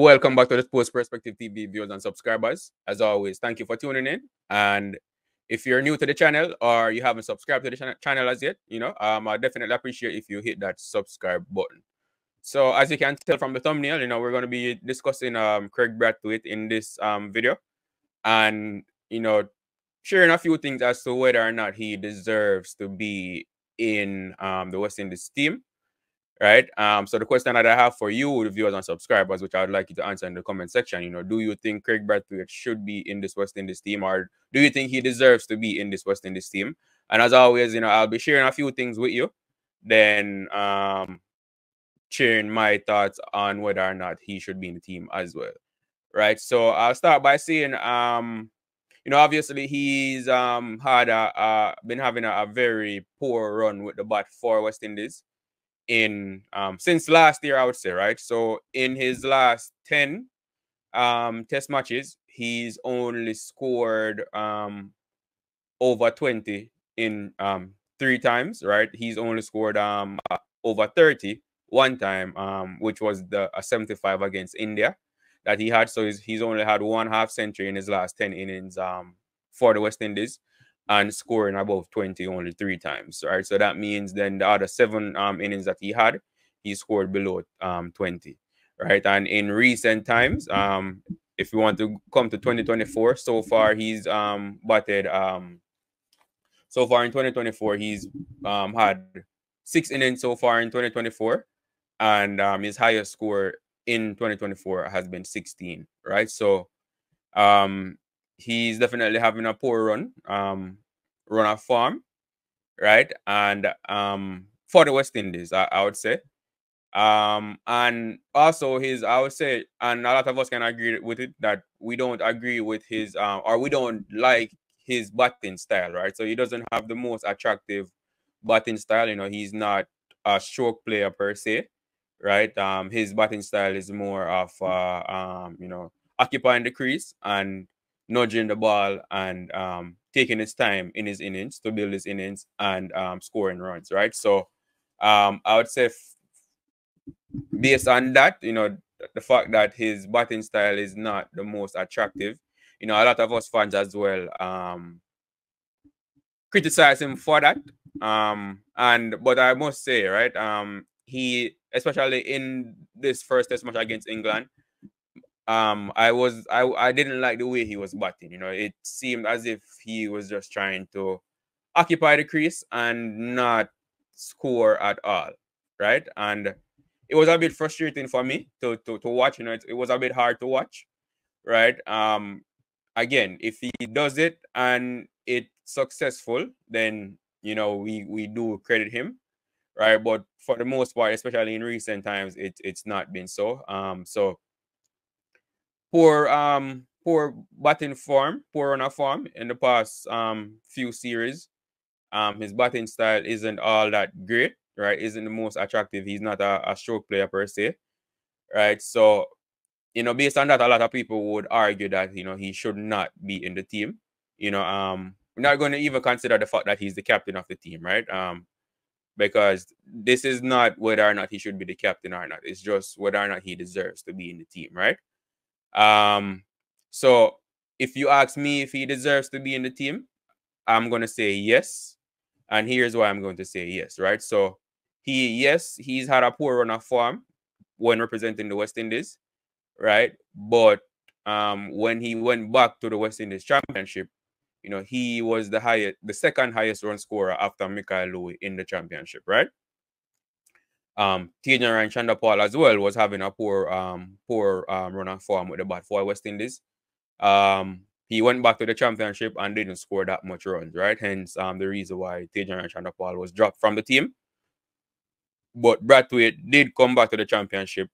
Welcome back to the Sports Perspective TV viewers and subscribers. As always, thank you for tuning in. And if you're new to the channel or you haven't subscribed to the channel as yet, I definitely appreciate if you hit that subscribe button. So as you can tell from the thumbnail, we're going to be discussing Kraig Brathwaite in this video, and sharing a few things as to whether or not he deserves to be in the West Indies team. Right. So the question that I have for you, the viewers and subscribers, which I would like you to answer in the comment section, do you think Kraig Brathwaite should be in this West Indies team, or do you think he deserves to be in this West Indies team? And as always, I'll be sharing a few things with you, then sharing my thoughts on whether or not he should be in the team as well. Right. So I'll start by saying, obviously he's been having a very poor run with the bat for West Indies in since last year, I would say, right? So in his last 10 test matches, he's only scored over 20 in 3 times, right? He's only scored over 30 one time, which was a 75 against India that he had. So he's only had 1 half century in his last 10 innings for the West Indies, and scoring above 20 only 3 times, right? So that means then the other 7 innings that he had, he scored below 20, right? And in recent times, if you want to come to 2024, so far he's batted so far in 2024 he's had 6 innings so far in 2024, and his highest score in 2024 has been 16, right? So he's definitely having a poor run of form, right? And for the West Indies, I would say. And also I would say, and a lot of us can agree with it, that we don't agree with his or we don't like his batting style, right? So he doesn't have the most attractive batting style. He's not a stroke player per se, right? His batting style is more of occupying the crease and nudging the ball and taking his time in his innings to build his innings and scoring runs, right? So I would say based on that, the fact that his batting style is not the most attractive, a lot of us fans as well criticize him for that. But I must say, right, he, especially in this first test match against England, I didn't like the way he was batting. It seemed as if he was just trying to occupy the crease and not score at all, right? And it was a bit frustrating for me to watch. It was a bit hard to watch, right? Again, if he does it and it's successful, then we do credit him, right? But for the most part, especially in recent times, it's not been so. So poor batting form, poor run of form in the past few series. His batting style isn't all that great, right? Isn't the most attractive. He's not a stroke player per se, right? So based on that, a lot of people would argue that he should not be in the team. We're not going to even consider the fact that he's the captain of the team, right? Because this is not whether or not he should be the captain or not. It's just whether or not he deserves to be in the team, right? So if you ask me if he deserves to be in the team, I'm going to say yes. And here's why I'm going to say yes, right? So he's had a poor run of form when representing the West Indies, right? But when he went back to the West Indies Championship, he was the second highest run scorer after Mikhail Louis in the championship, right? Tajan Chandapal as well was having a poor run of form with the bat for West Indies. He went back to the championship and didn't score that much runs, right? Hence the reason why Tajan Chandapal was dropped from the team. But Brathwaite did come back to the championship,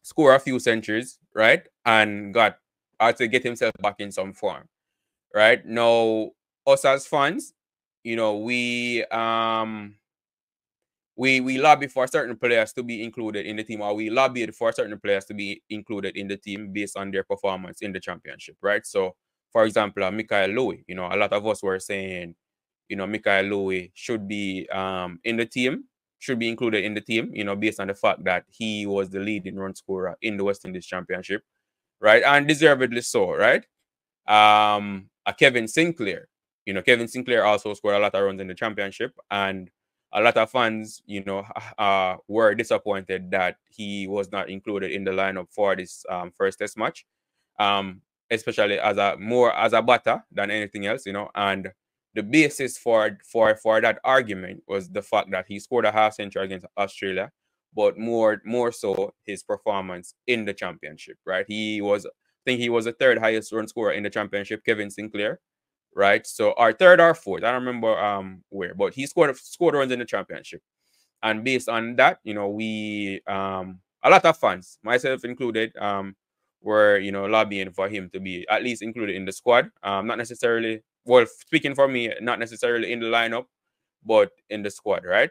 score a few centuries, right? And had to get himself back in some form, right? Now, us as fans, we lobby for certain players to be included in the team, or we lobbied for certain players to be included in the team based on their performance in the championship, right? So, for example, Mikhail Louis, a lot of us were saying, Mikhail Louis should be in the team, should be included in the team, you know, based on the fact that he was the leading run scorer in the West Indies Championship, right? And deservedly so, right? Kevin Sinclair. You know, Kevin Sinclair also scored a lot of runs in the championship, and a lot of fans, you know, were disappointed that he was not included in the lineup for this first test match, especially as a batter than anything else, you know. And the basis for that argument was the fact that he scored a half century against Australia, but more so his performance in the championship, right? I think he was the third highest run scorer in the championship, Kevin Sinclair, right? So our third or fourth, I don't remember where, but he scored runs in the championship. And based on that, you know, we a lot of fans, myself included, were, you know, lobbying for him to be at least included in the squad. Not necessarily, well, speaking for me, not necessarily in the lineup, but in the squad, right?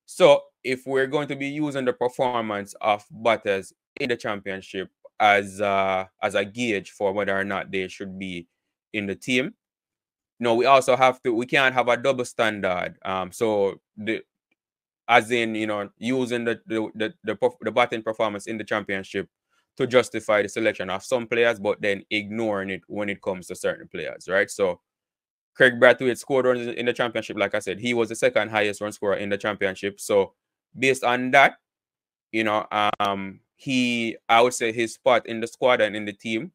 So if we're going to be using the performance of batters in the championship as a gauge for whether or not they should be in the team, no, we also have to. We can't have a double standard. So as in, you know, using the batting performance in the championship to justify the selection of some players, but then ignoring it when it comes to certain players, right? So Kraig Brathwaite scored runs in the championship. Like I said, he was the second highest run scorer in the championship. So based on that, you know, I would say his spot in the squad and in the team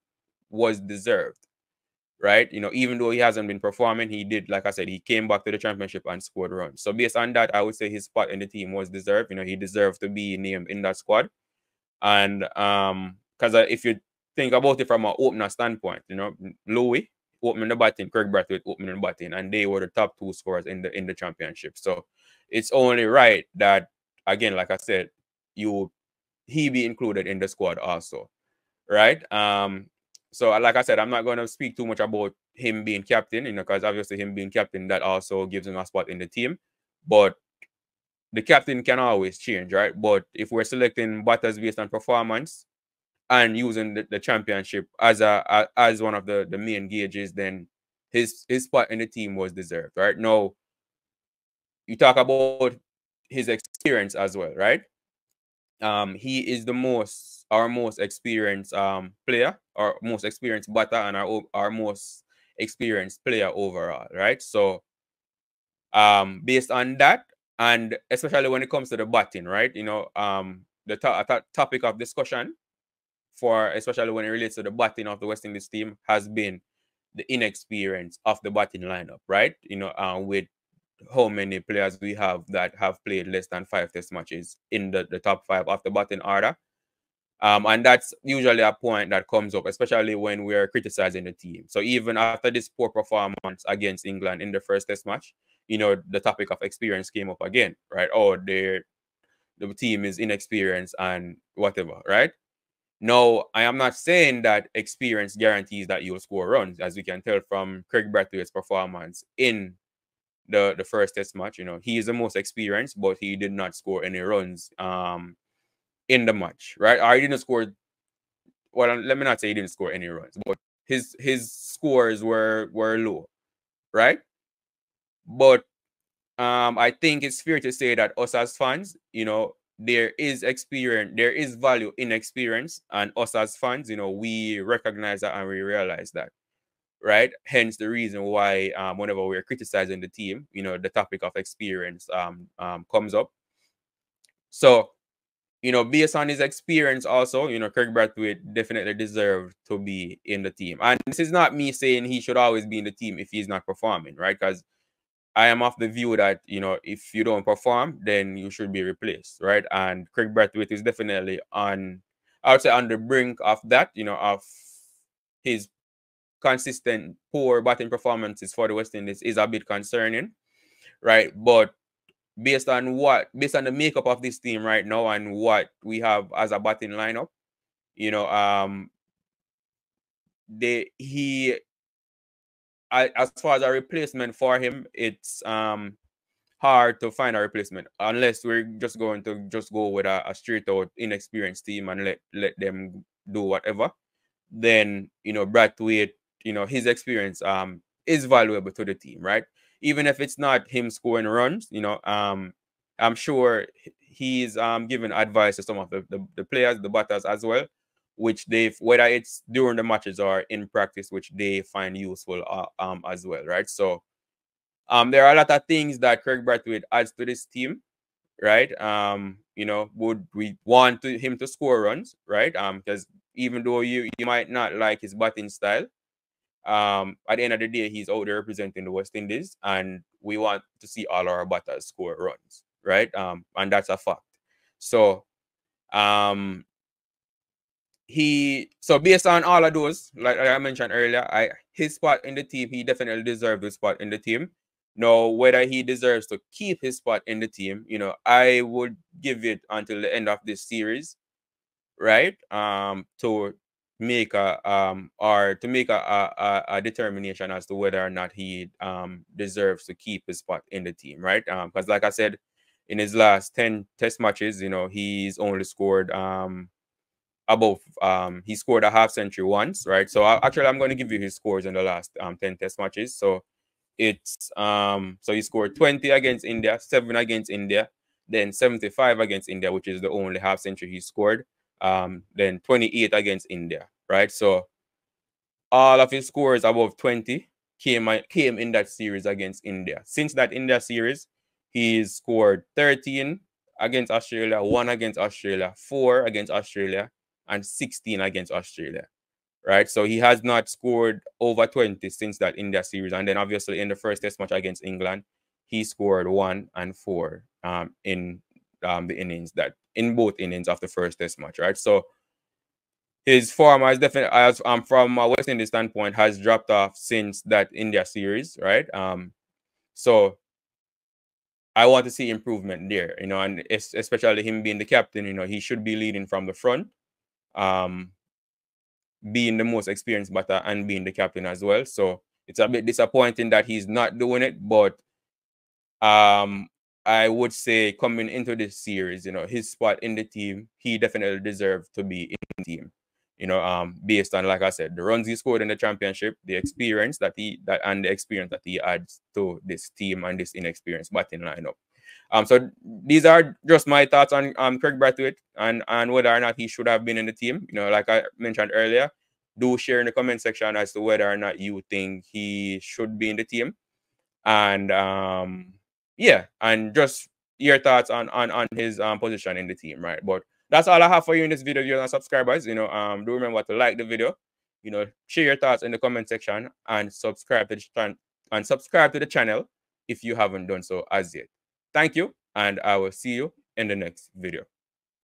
was deserved, right? You know, even though he hasn't been performing, he did, like I said, he came back to the championship and scored runs. So based on that, I would say his spot in the team was deserved. You know, he deserved to be named in that squad. And because if you think about it from an opener standpoint, you know, Louis opening the batting, Kraig Brathwaite opening the batting, and they were the top two scorers in the championship. So it's only right that, again, like I said, he be included in the squad also, right? So like I said, I'm not going to speak too much about him being captain, you know, because obviously him being captain, that also gives him a spot in the team. But the captain can always change, right? But if we're selecting batters based on performance and using the championship as one of the main gauges, then his spot in the team was deserved, right? Now, you talk about his experience as well, right? He is our most experienced player, our most experienced batter, and our most experienced player overall, right? So based on that, and especially when it comes to the batting, right? You know, the topic of discussion for, especially when it relates to the batting of the West Indies team, has been the inexperience of the batting lineup, right? You know, with how many players we have that have played less than 5 test matches in the top 5 of the batting order. And that's usually a point that comes up, especially when we're criticizing the team. So even after this poor performance against England in the first test match, you know, the topic of experience came up again, right? Oh, the team is inexperienced and whatever, right? No, I am not saying that experience guarantees that you'll score runs, as we can tell from Kraig Brathwaite's performance in the first test match. You know, he is the most experienced, but he did not score any runs in the match, right? Or he didn't score. Well, let me not say he didn't score any runs, but his scores were low, right? But I think it's fair to say that us as fans, you know, there is value in experience, and us as fans, you know, we recognize that and we realize that, right? Hence the reason why whenever we're criticizing the team, you know, the topic of experience comes up. So, you know, based on his experience also, you know, Kraig Brathwaite definitely deserved to be in the team. And this is not me saying he should always be in the team if he's not performing, right? Because I am of the view that, you know, if you don't perform, then you should be replaced, right? And Kraig Brathwaite is definitely I would say, on the brink of that, you know, of his consistent poor batting performances for the West Indies is a bit concerning, right? But based on the makeup of this team right now and what we have as a batting lineup, you know, as far as a replacement for him, it's hard to find a replacement unless we're just going to go with a straight out inexperienced team and let them do whatever. Then, you know, Brathwaite, you know, his experience is valuable to the team, right? Even if it's not him scoring runs, you know, I'm sure he's giving advice to some of the players, the batters as well, which they've, whether it's during the matches or in practice, which they find useful as well, right? So there are a lot of things that Kraig Brathwaite adds to this team, right? You know, would we want him to score runs, right? Because even though you might not like his batting style, at the end of the day, he's out there representing the West Indies, and we want to see all our batters score runs, right? And that's a fact. So, so based on all of those, like I mentioned earlier, his spot in the team, he definitely deserves his spot in the team. Now, whether he deserves to keep his spot in the team, you know, I would give it until the end of this series, right? To make a determination as to whether or not he deserves to keep his spot in the team, right? Because like I said, in his last 10 test matches, you know, he's only scored above he scored a half century once, right? So actually I'm going to give you his scores in the last 10 test matches. So it's so he scored 20 against India, 7 against India, then 75 against India, which is the only half century he scored, then 28 against India, right? So all of his scores above 20 came in that series against India. Since that India series, he's scored 13 against Australia, 1 against Australia, 4 against Australia, and 16 against Australia, right? So he has not scored over 20 since that India series. And then obviously in the first test match against England, he scored 1 and 4 in the innings, that in both innings of the first test match, right? So his form has definitely, as from a West Indies standpoint, has dropped off since that India series, right? So I want to see improvement there, you know, and especially him being the captain, you know, he should be leading from the front, being the most experienced batter and being the captain as well. So it's a bit disappointing that he's not doing it, but I would say coming into this series, you know, his spot in the team, he definitely deserves to be in the team. You know, based on, like I said, the runs he scored in the championship, the experience and the experience that he adds to this team and this inexperienced batting lineup. So these are just my thoughts on Kraig Brathwaite and whether or not he should have been in the team. You know, like I mentioned earlier, do share in the comment section as to whether or not you think he should be in the team. And yeah, and just your thoughts on his position in the team, right? But that's all I have for you in this video, viewers and subscribers. You know, do remember to like the video, you know, share your thoughts in the comment section, and subscribe to the channel if you haven't done so as yet. Thank you, and I will see you in the next video.